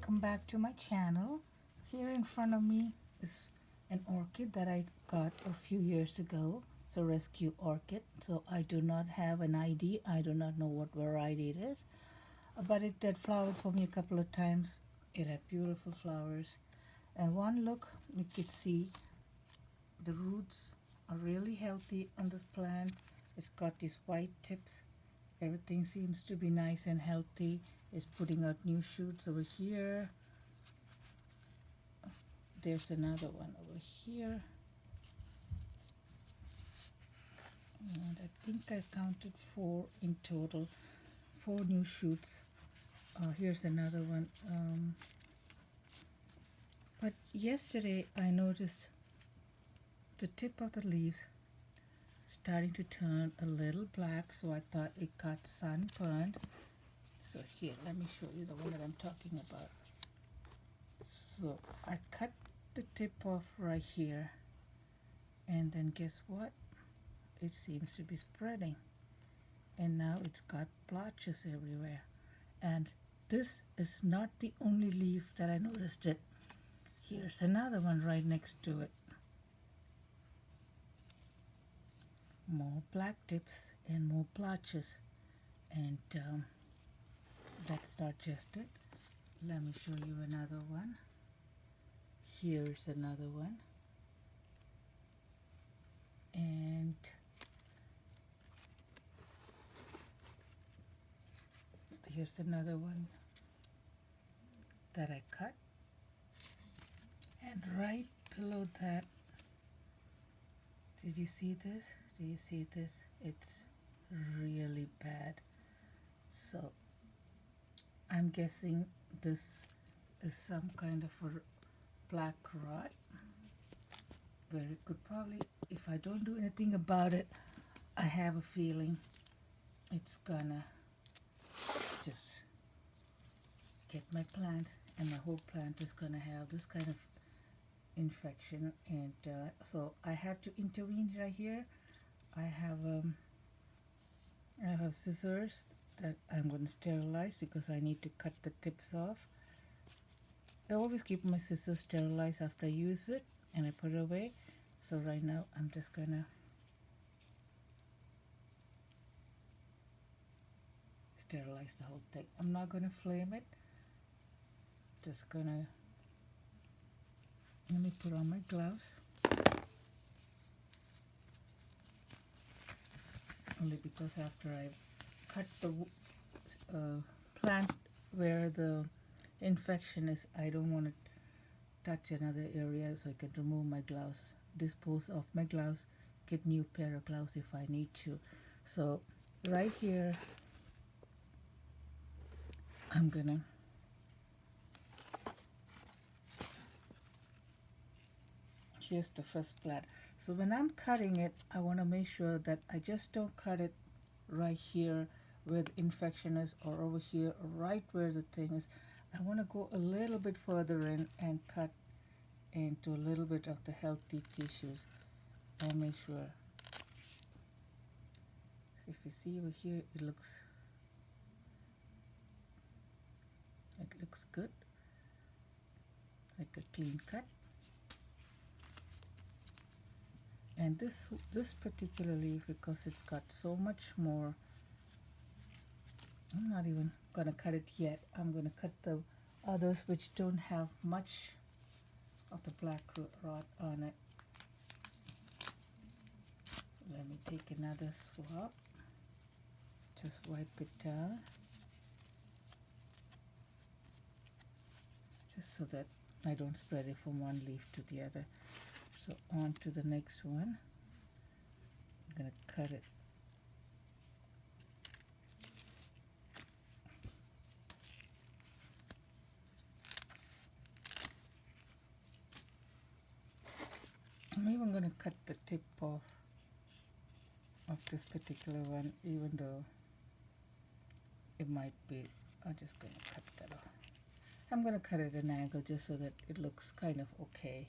welcome back to my channel. Here in front of me is an orchid that I got a few years ago. It's a rescue orchid, so I do not have an ID. I do not know what variety it is, but it did flower for me a couple of times. It had beautiful flowers, and one look, you could see the roots are really healthy on this plant. It's got these white tips. Everything seems to be nice and healthy. It's putting out new shoots over here. There's another one over here. And I think I counted 4 in total. 4 new shoots. Here's another one. But yesterday I noticed the tip of the leaves starting to turn a little black, so I thought it got sunburned. So here, let me show you the one that I'm talking about. So I cut the tip off right here, and then guess what? It seems to be spreading, and now it's got blotches everywhere. And this is not the only leaf that I noticed it. Here's another one right next to it. More black tips and more blotches, and that's not just it. Let me show you another one. Here's another one, and here's another one that I cut, and right below that, did you see this? Do you see this? It's really bad. So I'm guessing this is some kind of a black rot, where it could probably, if I don't do anything about it, I have a feeling it's gonna just get my plant, and my whole plant is gonna have this kind of infection. And so I have to intervene right here. I have scissors that I'm going to sterilize because I need to cut the tips off. I always keep my scissors sterilized after I use it, and I put it away. So right now I'm just going to sterilize the whole thing. I'm not going to flame it. Just going to, let me put on my gloves. Only because after I cut the plant where the infection is, I don't want to touch another area, so I can remove my gloves, dispose of my gloves, get new pair of gloves if I need to. So right here, I'm gonna here's the first plant. So when I'm cutting it, I want to make sure that I just don't cut it right here where the infection is, or over here, or right where the thing is. I want to go a little bit further in and cut into a little bit of the healthy tissues and make sure. If you see over here, it looks good, like a clean cut. And this particular leaf, because it's got so much more, I'm not even gonna cut it yet. I'm gonna cut the others which don't have much of the black rot on it. Let me take another swab. Just wipe it down, just so that I don't spread it from one leaf to the other. So on to the next one. I'm going to cut it. I'm even going to cut the tip off of this particular one, even though it might be, I'm just going to cut that off. I'm going to cut it at an angle just so that it looks kind of okay.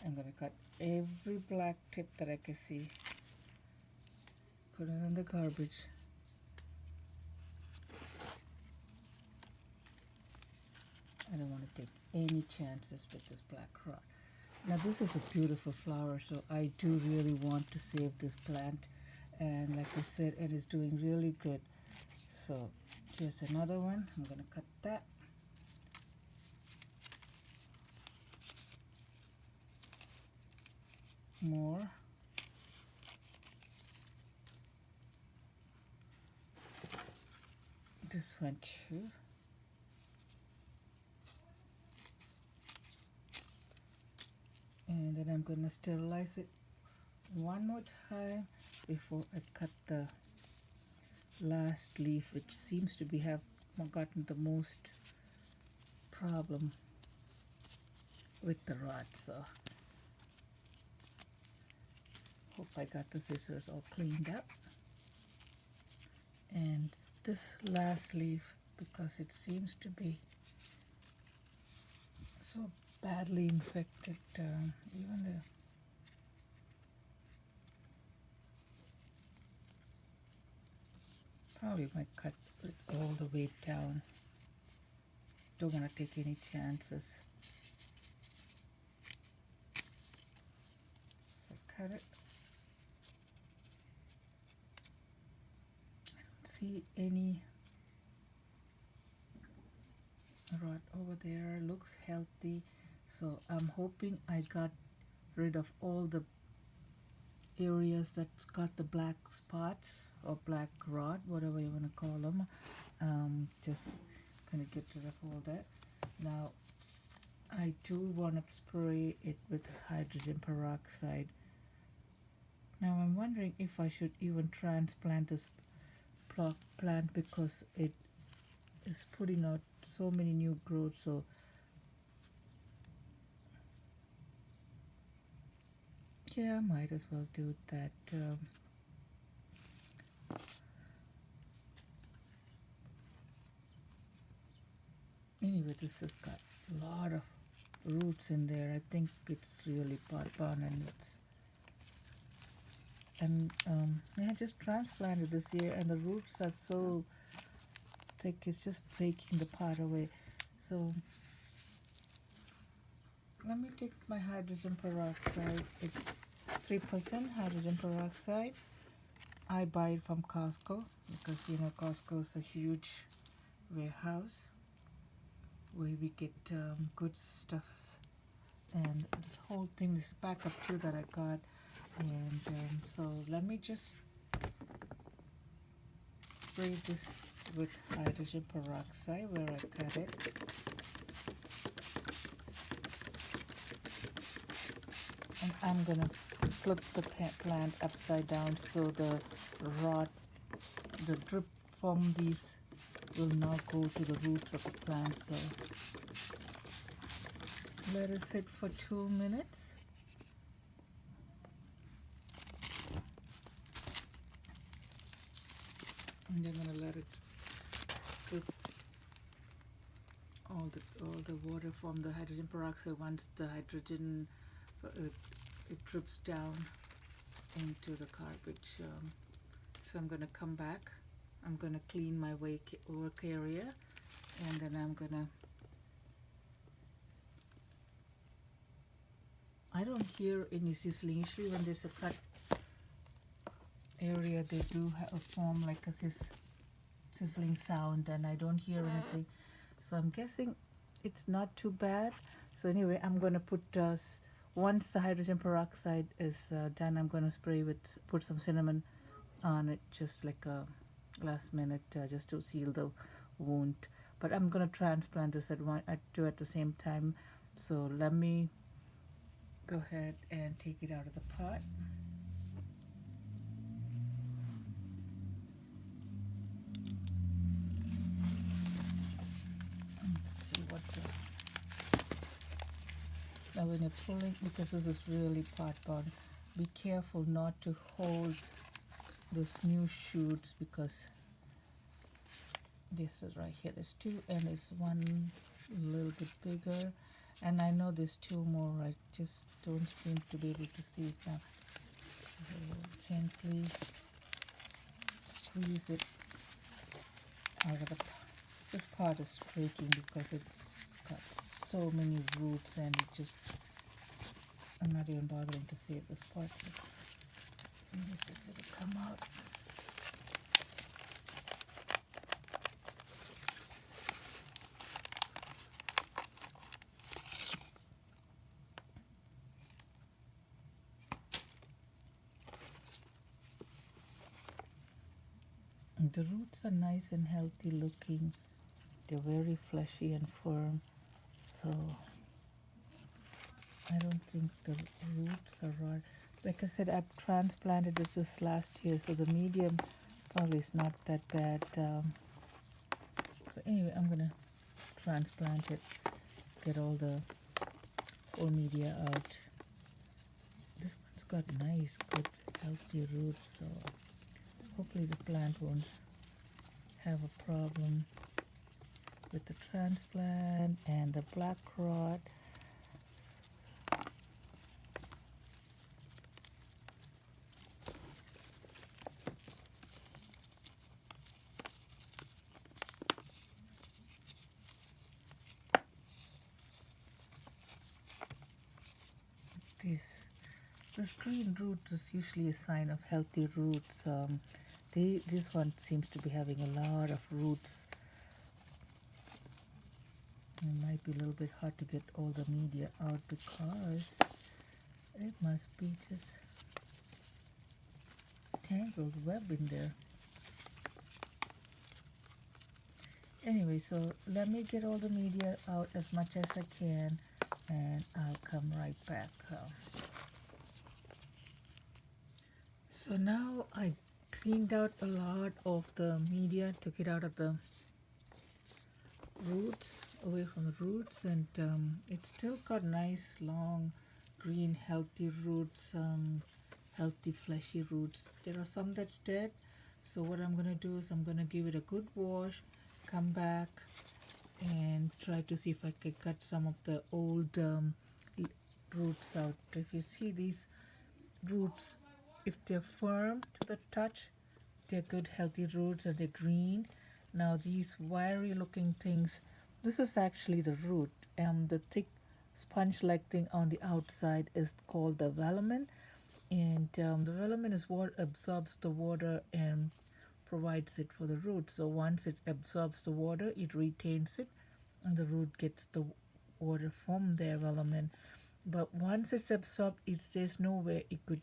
I'm going to cut every black tip that I can see, put it in the garbage. I don't want to take any chances with this black rod. Now this is a beautiful flower, so I do really want to save this plant, and like I said, it is doing really good. So here's another one. I'm going to cut that. More. This one too. And then I'm going to sterilize it one more time before I cut the last leaf, which seems to be have gotten the most problem with the rod. So hope I got the scissors all cleaned up. And this last leaf, because it seems to be so badly infected, even the probably might cut it all the way down. Don't want to take any chances. So cut it. I don't see any rod over there. Looks healthy. So I'm hoping I got rid of all the areas that's got the black spots or black rod, whatever you want to call them. Just gonna get rid of all that. Now I do want to spray it with hydrogen peroxide. Now I'm wondering if I should even transplant this plant, because it is putting out so many new growths. So yeah, might as well do that. Anyway, this has got a lot of roots in there. I think it's really pot on, and I just transplanted this year, and the roots are so thick, it's just breaking the pot away. So let me take my hydrogen peroxide. It's 3% hydrogen peroxide. I buy it from Costco, because you know Costco is a huge warehouse where we get good stuffs. And this whole thing, this backup too that I got. And so let me just spray this with hydrogen peroxide where I cut it. And I'm gonna flip the plant upside down, so the rod, the drip from these will now go to the roots of the plant. So let it sit for 2 minutes. And I'm gonna let it drip all the water from the hydrogen peroxide. Once the hydrogen it drips down into the garbage. So I'm gonna come back. I'm gonna clean my work area, and then I'm gonna. I don't hear any sizzling. Usually when there's a cut area, they do form like a sizzling sound, and I don't hear anything. So I'm guessing it's not too bad. So anyway, I'm gonna put once the hydrogen peroxide is done, I'm gonna put some cinnamon on it, just like a last minute, just to seal the wound. But I'm gonna transplant this at the same time. So let me go ahead and take it out of the pot. Let's see what now when you're pulling, because this is really pot bound, be careful not to hold those new shoots, because this is right here, there's two, and there's one a little bit bigger, and I know there's two more. I just don't seem to be able to see it now. So gently squeeze it out of the pot. This part is breaking because it's got so many roots, and it just, I'm not even bothering to save this part. So let me see if it'll come out. The roots are nice and healthy looking. They're very fleshy and firm. So I don't think the roots are raw. Like I said, I've transplanted this last year, so the medium probably is not that bad. But anyway, I'm gonna transplant it, get all the old media out. This one's got nice, good, healthy roots, so hopefully the plant won't have a problem with the transplant and the black rot. This green root is usually a sign of healthy roots. This one seems to be having a lot of roots. It might be a little bit hard to get all the media out because it must be just tangled web in there. Anyway, so let me get all the media out as much as I can, and I'll come right back. So now I cleaned out a lot of the media, took it out of the roots, away from the roots, and it's still got nice long green healthy roots, healthy fleshy roots. There are some that's dead, so what I'm gonna do is I'm gonna give it a good wash, come back and try to see if I can cut some of the old roots out. If you see these roots, if they're firm to the touch, they're good healthy roots and they're green. Now these wiry looking things, this is actually the root, and the thick sponge-like thing on the outside is called the velamen, and the velamen is what absorbs the water and provides it for the root. So once it absorbs the water, it retains it, and the root gets the water from their velamen. But once it's absorbed, there's no way it could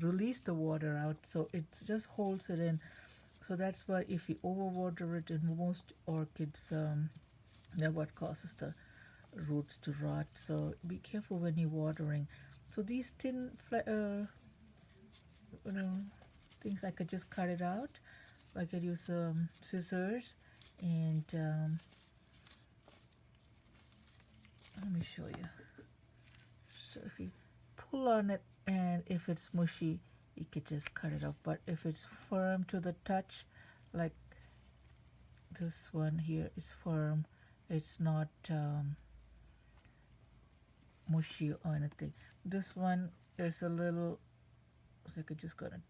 release the water out, so it just holds it in. So that's why if you overwater it, in most orchids, that's what causes the roots to rot. So be careful when you're watering. So these thin things, I could just cut it out. I could use scissors, and let me show you. So if you pull on it, and if it's mushy, you could just cut it off. But if it's firm to the touch, like this one here is firm, it's not mushy or anything. This one is a little, so I could just gonna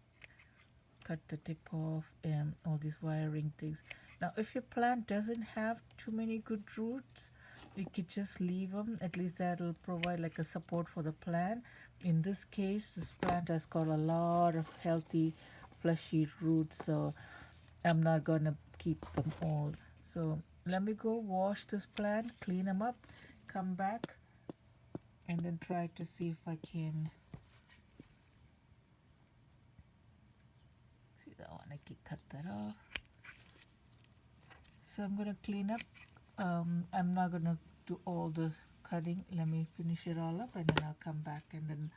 cut the tip off and all these wiring things. Now if your plant doesn't have too many good roots, you could just leave them. At least that'll provide like a support for the plant. In this case, this plant has got a lot of healthy fleshy roots, so I'm not gonna keep them all. So let me go wash this plant, clean them up, come back, and then try to see if I can see that one. I can cut that off. So I'm gonna clean up. I'm not gonna do all the cutting. Let me finish it all up, and then I'll come back, and then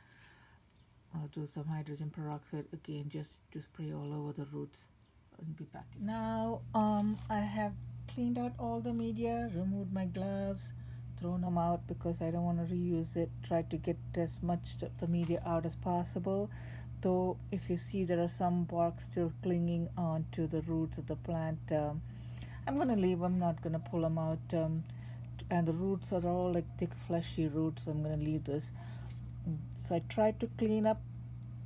I'll do some hydrogen peroxide again, just to spray all over the roots, and be back. Now I have cleaned out all the media, removed my gloves, thrown them out because I don't want to reuse it. Tried to get as much of the media out as possible, though if you see there are some bark still clinging on to the roots of the plant. I'm gonna leave them, not gonna pull them out, and the roots are all like thick fleshy roots, so I'm gonna leave this. So I tried to clean up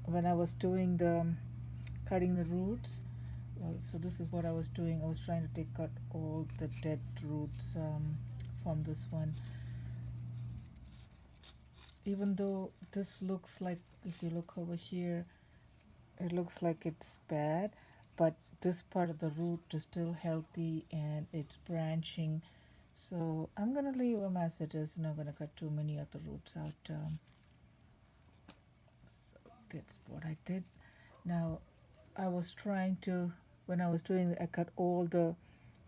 when I was doing the cutting the roots. So this is what I was doing. I was trying to take out all the dead roots from this one. Even though this looks like, if you look over here, it looks like it's bad, but this part of the root is still healthy and it's branching. So I'm gonna leave them as it is, and I'm gonna cut too many of the roots out. So that's what I did. Now I was trying to, when I was doing it, I cut all the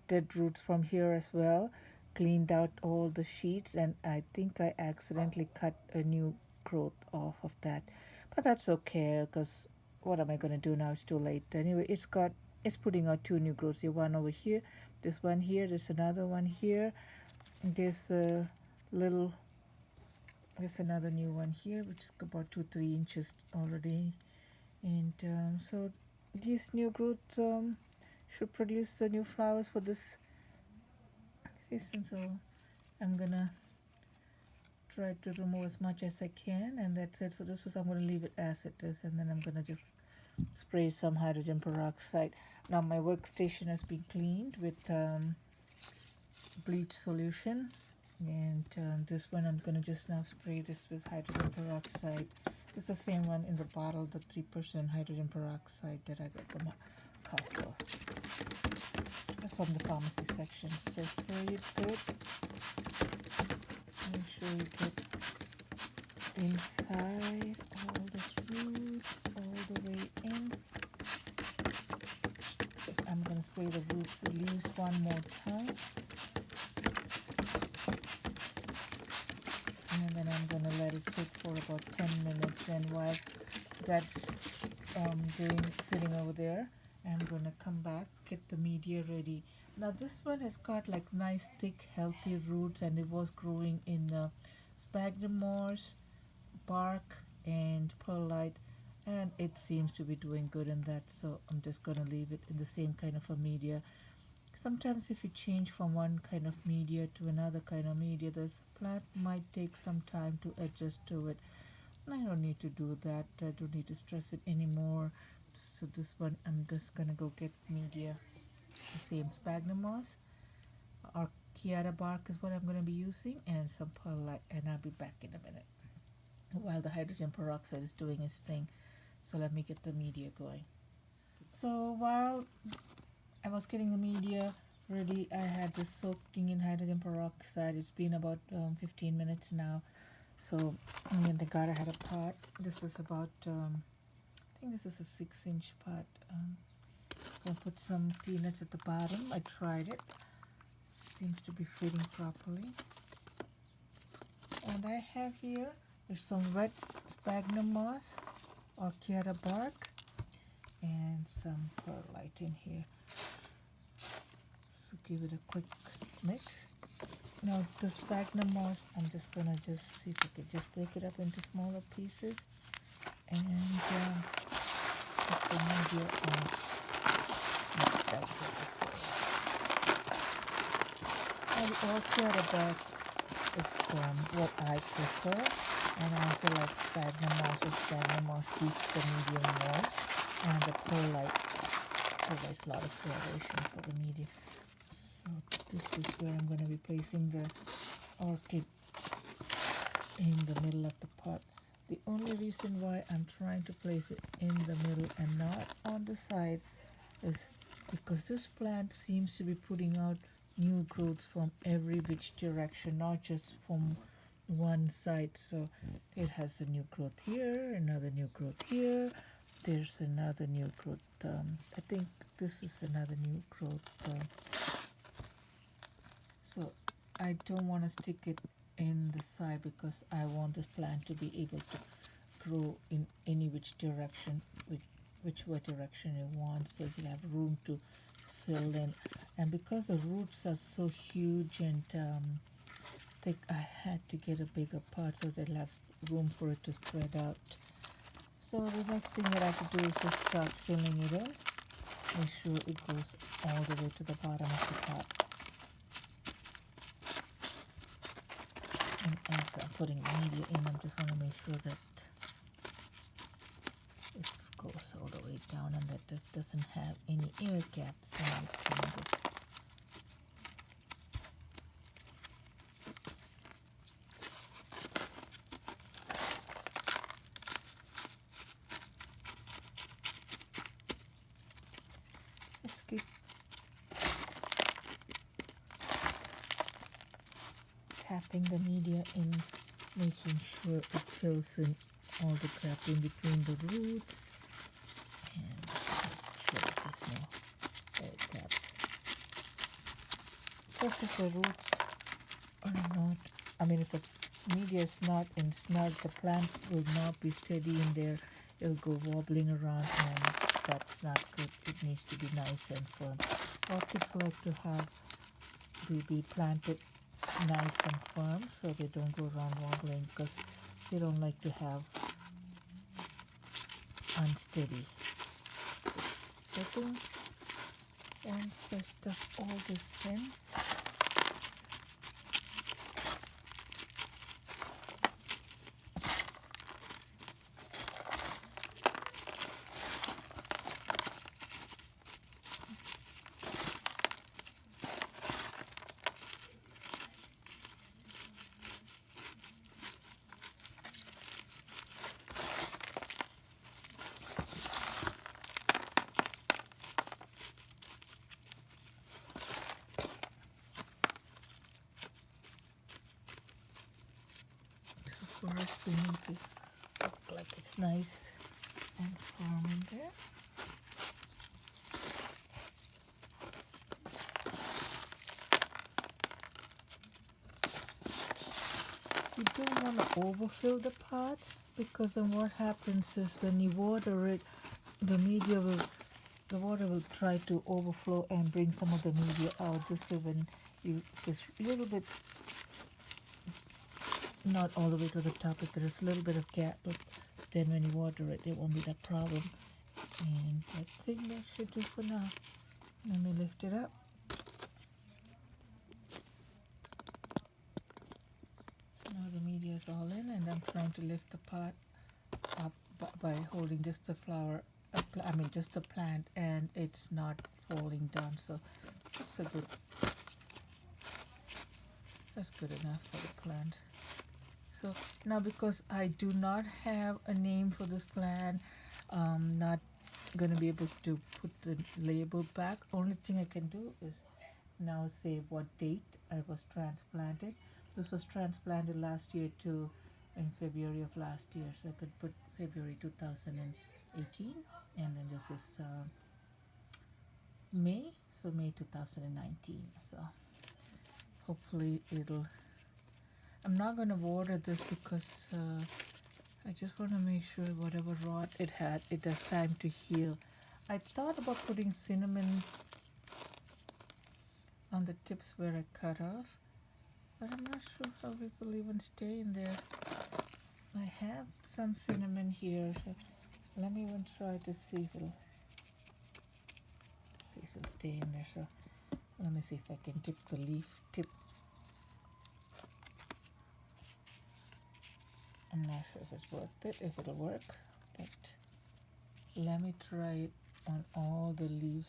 dead roots from here as well, cleaned out all the sheets, and I think I accidentally cut a new growth off of that. But that's okay, because what am I going to do now? It's too late. Anyway, it's putting out two new growths here. One over here, this one here, there's another one here. There's a little, there's another new one here, which is about 2-3 inches already. And so these new growths should produce new flowers for this season. So I'm gonna try to remove as much as I can, and that's it for this. So I'm gonna leave it as it is, and then I'm gonna just spray some hydrogen peroxide. Now my workstation has been cleaned with bleach solution, and this one I'm gonna just now spray this with hydrogen peroxide. It's the same one in the bottle, the 3% hydrogen peroxide that I got from Costco. That's from the pharmacy section. So spray it good. Make sure you get inside all the roots, all the way in. I'm going to spray the leaves one more time. And then I'm going to let it sit for about 10 minutes. And while that's sitting over there, I'm going to come back, get the media ready. Now this one has got like nice thick healthy roots, and it was growing in sphagnum moss, bark, and perlite, and it seems to be doing good in that. So I'm just going to leave it in the same kind of a media. Sometimes if you change from one kind of media to another kind of media, the plant might take some time to adjust to it. I don't need to do that. I don't need to stress it anymore. So this one I'm just gonna go get media, the same sphagnum moss or chiara bark is what I'm gonna be using, and some perlite, and I'll be back in a minute while the hydrogen peroxide is doing its thing. So let me get the media going. So while I was getting the media ready, I had this soaking in hydrogen peroxide. It's been about 15 minutes now. So in the garden I had a pot. This is about I think this is a 6-inch pot. I'll put some peanuts at the bottom. I tried it. Seems to be fitting properly. And I have here, there's some red sphagnum moss or chiara bark and some perlite in here. So give it a quick mix. Now the sphagnum moss, I'm just gonna see if I can just break it up into smaller pieces and put the media on. Now the orchid bark is what I prefer, and I also like sphagnum moss. Sphagnum moss keeps the medium moist, and the perlite provides a lot of coloration for the media. So this is where I'm going to be placing the orchid in the middle of the pot. The only reason why I'm trying to place it in the middle and not on the side is because this plant seems to be putting out new growths from every which direction, not just from one side. So it has a new growth here, another new growth here, there's another new growth. I think this is another new growth. So I don't want to stick it in the side because I want this plant to be able to grow in any which direction, whichever direction you want, so you have room to fill in. And because the roots are so huge and thick, I had to get a bigger pot so that it has room for it to spread out. So the next thing that I have to do is just start filling it in. Make sure it goes all the way to the bottom of the pot. And as I'm putting media in, I'm just going to make sure that it goes all the way down and that this doesn't have any air gaps in it. tapping the media in, making sure it fills in all the gap in between the roots, and make sure there's no air gaps. Plus, if the roots are not, if the media is not in snug, the plant will not be steady in there. It'll go wobbling around, and that's not good. It needs to be nice and firm. Orchids like to have be planted nice and firm so they don't go around wobbling, because they don't like to have unsteady. So I think once I stuff all this in, first we need to look like it's nice and firm in there. You don't want to overfill the pot, because then what happens is when you water it, the water will try to overflow and bring some of the media out. This way, when you just a little bit, not all the way to the top, if there is a little bit of gap, but then when you water it, there won't be that problem. And I think that should do for now. Let me lift it up. Now the media is all in, and I'm trying to lift the pot up by holding just the flower, just the plant, and it's not falling down. So that's good enough for the plant. So now, because I do not have a name for this plant, not going to be able to put the label back. Only thing I can do is now say what date I was transplanted. This was transplanted last year too, in February of last year. So I could put February 2018, and then this is May, so May 2019. So hopefully it'll. I'm not going to water this because I just want to make sure whatever rot it had, it has time to heal. I thought about putting cinnamon on the tips where I cut off, but I'm not sure how it will even stay in there. I have some cinnamon here, so let me even try to see if it'll stay in there. So let me see if I can dip the leaf tip. I'm not sure if it's worth it, if it'll work, but let me try it on all the leaves.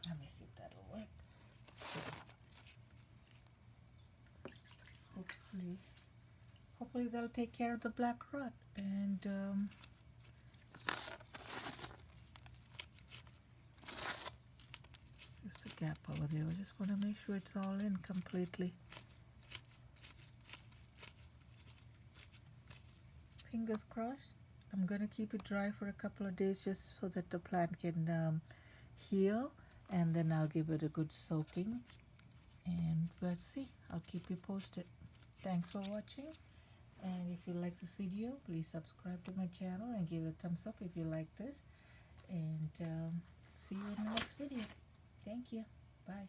Let me see if that'll work. Hopefully that'll take care of the black rot. And there's a gap over there. I just want to make sure it's all in completely. Fingers crossed. I'm going to keep it dry for a couple of days just so that the plant can heal, and then I'll give it a good soaking, and let's see. I'll keep you posted. Thanks for watching, and if you like this video, please subscribe to my channel and give it a thumbs up if you like this, and see you in the next video. Thank you. Bye.